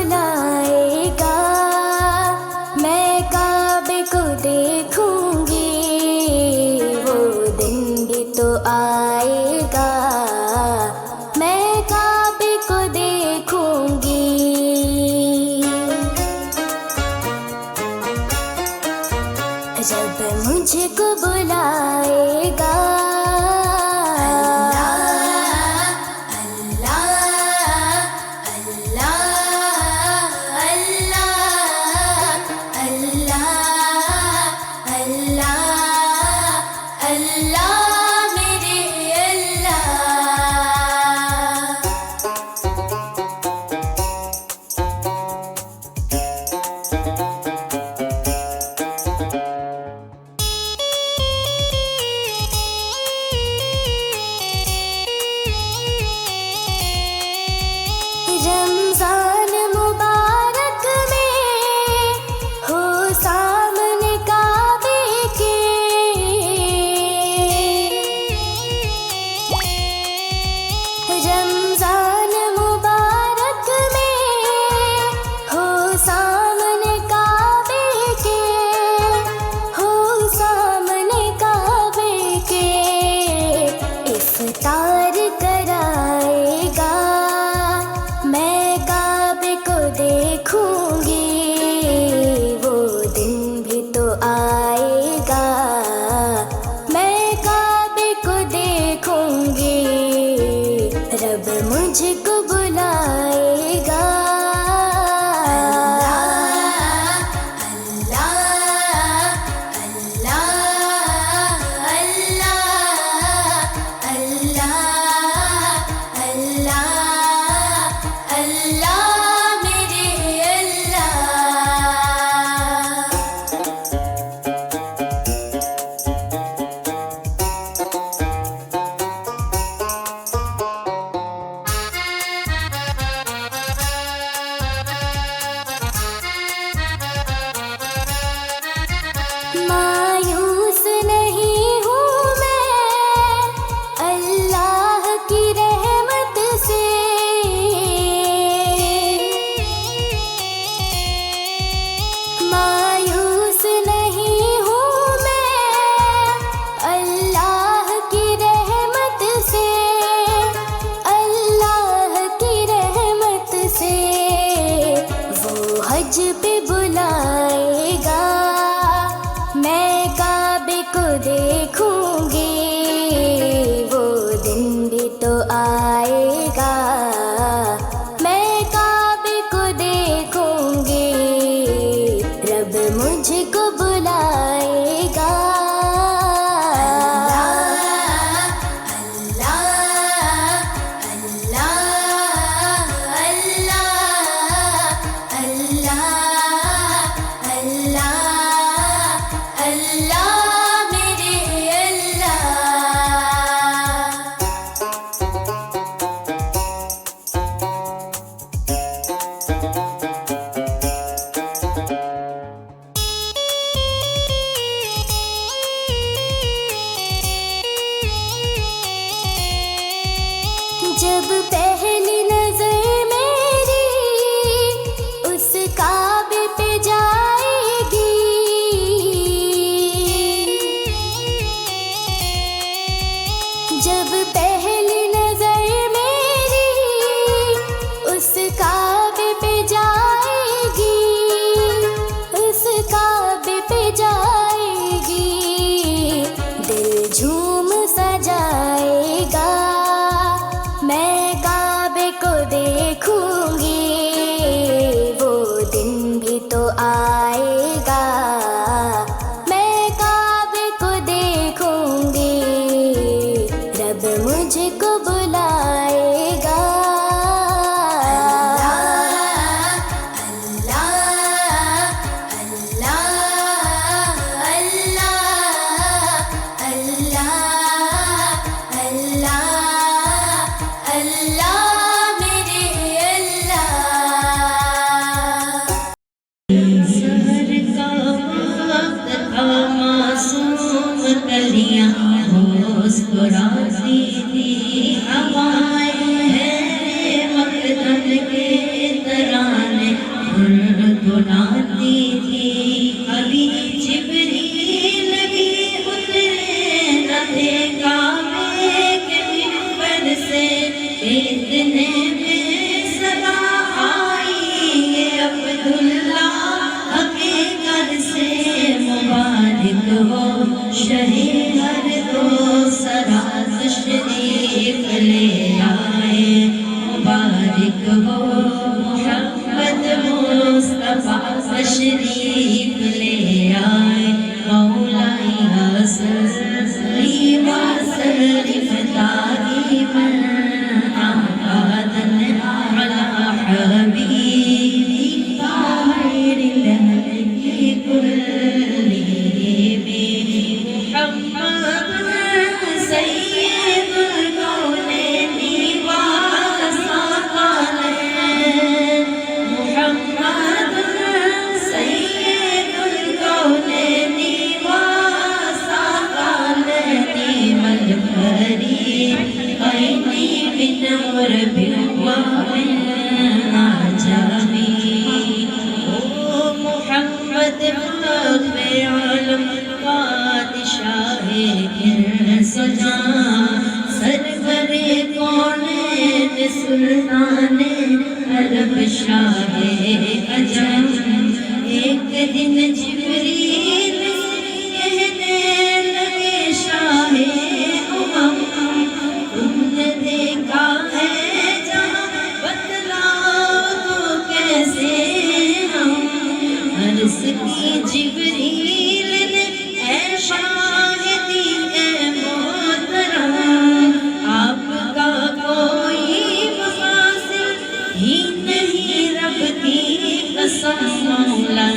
بلائے گا، میں کعبے کو دیکھوں گی، وہ دن بھی تو آئے گا، میں کعبے کو دیکھوں گی۔ جب مجھ کو بلائے گا، رمضان مبارک میں ہو سامنے کعبے کے، رمضان مبارک میں ہو سامنے کعبے کے، ہو سامنے کعبے کے، افطار کرائے گا، میں کعبے کو دیکھوں گی، وہ دن بھی تو آئے گا، میں کعبے کو دیکھوں گی، رب مجھ کو بلائے گا۔ مایوس نہیں ہوں میں اللہ کی رحمت سے، مایوس نہیں ہوں میں اللہ کی رحمت سے، اللہ کی رحمت سے، وہ حج پہ بلائے گا، میں کعبے کو دیکھوں گی، وہ دن بھی تو آئے گا، میں کعبے کو دیکھوں گی، رب مجھ کو بلائے گا۔ اللہ اللہ اللہ اللہ سناتی تھی ابھی جبریل بھی اترے نہ تھے کعبے کے منبر سے اتنے میں صدا آئی یہ عبداللہ کے گھر سے مبارک ہو شہید ہر دو سرا تشریف لے آئے مبارک ہو محمد مصطفیٰ تشریف لے آئے مولا صلی وسلم دائما ابدا علی حبیبک خیر الخلق کلہم محمد سید الکونین والثقلین محمد سید الکونین والثقلین والفریقین من عرب ومن عجم محمد فخر عالم بادشاہ انس و جاں سرور کونین سلطان عرب شاہ عجم ایک دن جبریل کہنے لگے شاہ امم تم نے دیکھا ہے جہاں بتلاؤ تو کیسے ہم عرض کی جبریل نے اے شاہدی اے محترم آپ کا کوئی مفاصل ہی نہیں رب کی قسم مولا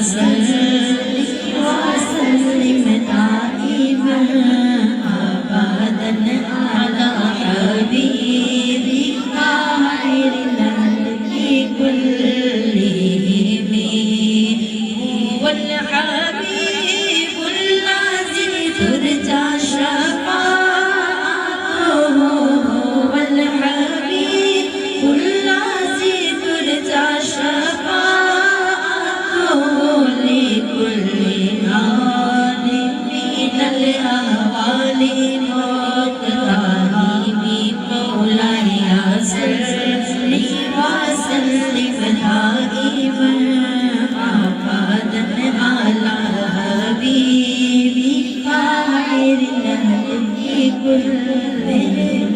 صلی وسلم دائما ابدا علی حبیبک خیر الخلق کلہم والحبیب الذی ترجی شفاعته والحبیب الذی ترجی شفاعته لکل حال من الاحوال مقتدی مولاي صلی وسلم دائما ابدا علی حبیبک خیر الخلق کلہم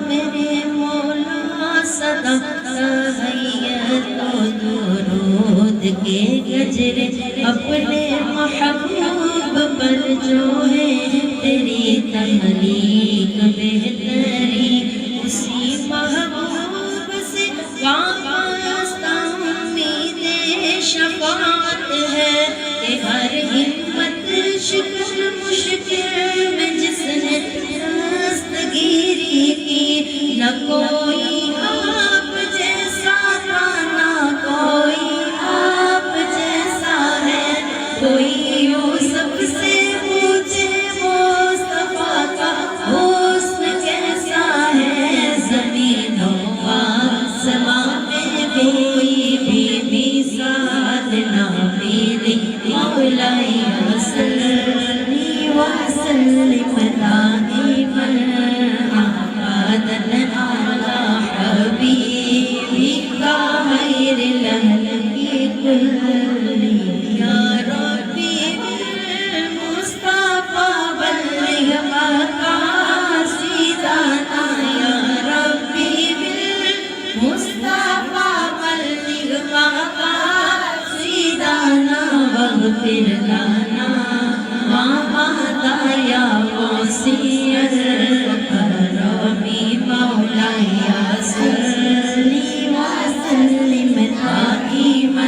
میرے مولا صدا تحیت و درود کے گجرے اپنے محبوب پر جو ہے تیری تخلیق بہتری اسی محبوب سے وابستہ امید شفاعت ہے کہ ہر ہمت شکر مشکل میں جس نے دستگیری کی نہ کوئی آپ جیسا تھا نہ کوئی آپ جیسا ہے کوئی یوسف سے پوچھے مصطفیٰ کا حسن کیسا ہے زمین و آسمان میں کوئی بھی مثال نہ ملی مولاي صلی وسلم دائما ابدا علی حبیبک خیر الخلق کلہم یا ربی بالمصطفیٰ بلغ مقاصدنا یا ربی بالمصطفیٰ بلغ مقاصدنا واغفر لنا ما مضى یا وسیع الکرم مولاي صلی وسلم دائما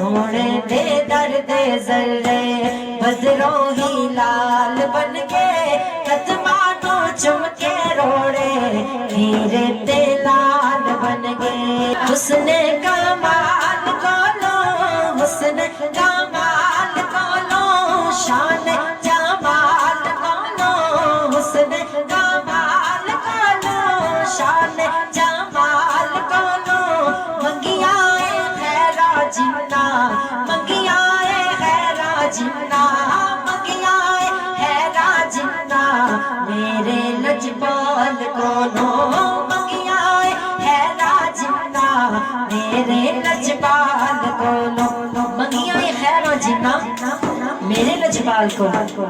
سونے دے در دے ذرے بدروں ہی لال بن گئے قدماں تو چم کے روڑے ہیرے تے لال بن گئے حسن کمال کولو حسن کمال کولو شان جمال کولو حسن کمال کولو شان جمال کولو منگیا اے خیرا جنہ منگیا اے خیرا جنہ منگیا اے خیرا جنہ میرے لجپال کولو منگیا اے خیرا جنہ میرے لجپال کولو منگیا اے خیرا جنہ میرے لجپال کولو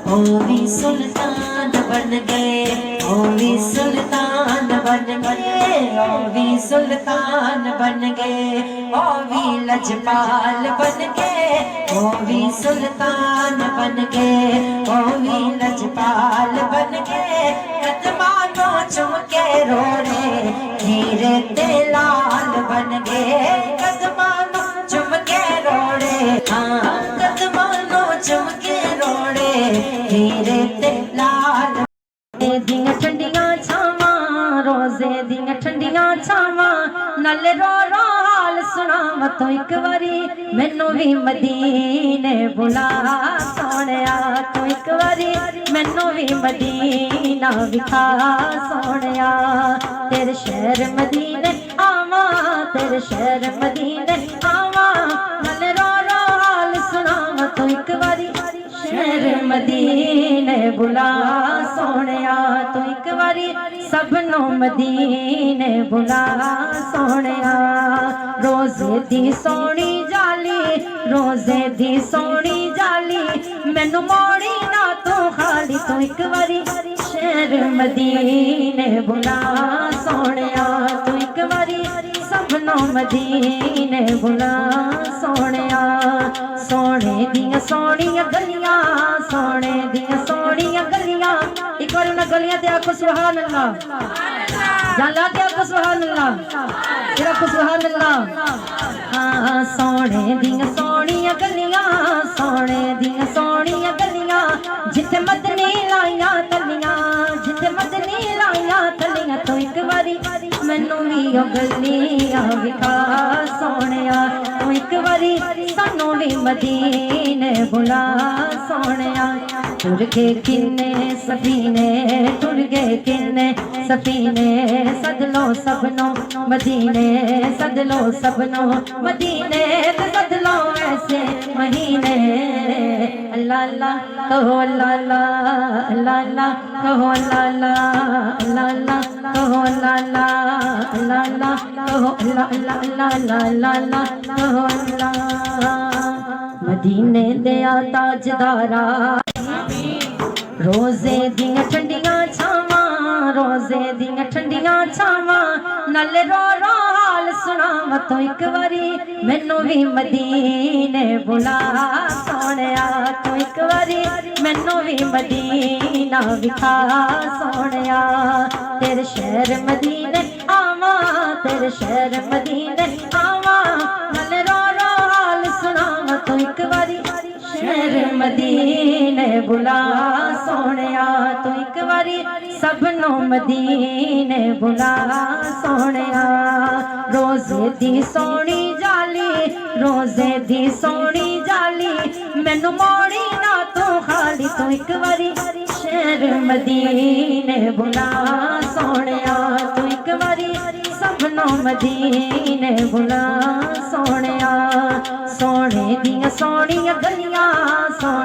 او بھی سلطان بن گئے او بھی سلطان بن گئے او بھی سلطان بن گئے او بھی لجپال بن گئے او بھی سلطان بن گئے او بھی لجپال بن گئے قدمانوں چم کے روڑے ہیرے تے لال بن گئے قدمانوں چم کے روڑے ہاں قدمانوں چم کے روڑے ہیرے تے لال دیاں ٹھنڈیاں چھاواں روزے دیاں ٹھنڈیاں چھاواں نال رو رو حال سناواں تو ایک واری مینوں وی مدینے بلا سونیا تو ایک واری مینوں وی مدینہ وکھا سونیا تیرے شہر مدینے آواں تیرے شہر مدینے آواں نال رو رو حال سناواں تو ایک واری شہر مدینے بلا سونیا تو ایک واری سبنو مدینے بلا سونیا روزے دی سونی جالی روزے دی سونی جالی مینوں موڑی نہ تو خالی تو ایک واری شہر مدینے بلا سونیا تو ایک واری سبنو مدینے بلا سونیا سونے دیاں سونیاں گلیاں سونے دیاں سونیاں گلیاں ایک بار انہاں گلیاں تے آکھو سبحان اللہ جالا تے آکھو سبحان اللہ پھر آکھو سبحان اللہ ہاں سونے دیاں سونیاں گلیاں سونے دیاں سونیاں گلیاں جتھے مدنی لائیاں تلیاں جتھے مدنی لائیاں تلیاں تو ایک واری مینوں وی او گلیاں وکھا سونیا تو ایک واری سانوں وی مدینے بلا سونیا ٹر کے کنے سفینے ٹر گئے کنے سفینے سد لو سبنو مدینے سد لو سبنو مدینے سد لو ایسے مہینے اللہ اللہ کہو اللہ اللہ اللہ اللہ کہو اللہ اللہ اللہ اللہ کہو اللہ اللہ اللہ اللہ کہو اللہ اللہ اللہ اللہ اللہ کہو اللہ مدینے دیا تاجدارا روزے دیاں ٹھنڈیاں چھاواں روزے دیاں ٹھنڈیاں چھاواں نال رو رو حال سناواں تو ایک واری مینوں وی مدینے بلا سونیا تو ایک واری مینوں وی مدینہ وکھا سونیا تیرے شہر مدینے آواں تیرے شہر مدینے آواں نال رو رو حال سناواں تو ایک واری شہر مدینے بلا سونیا تو ایک واری سبنو مدینے بلا سونیا روزے دی سونی جالی روزے دی سونی جالی مینوں موڑی نہ تو خالی تو ایک واری شہر مدینے بلا سونیا تو ایک واری سبنو مدینے بلا سونیا سونے دیاں سونیاں گلیاں سونے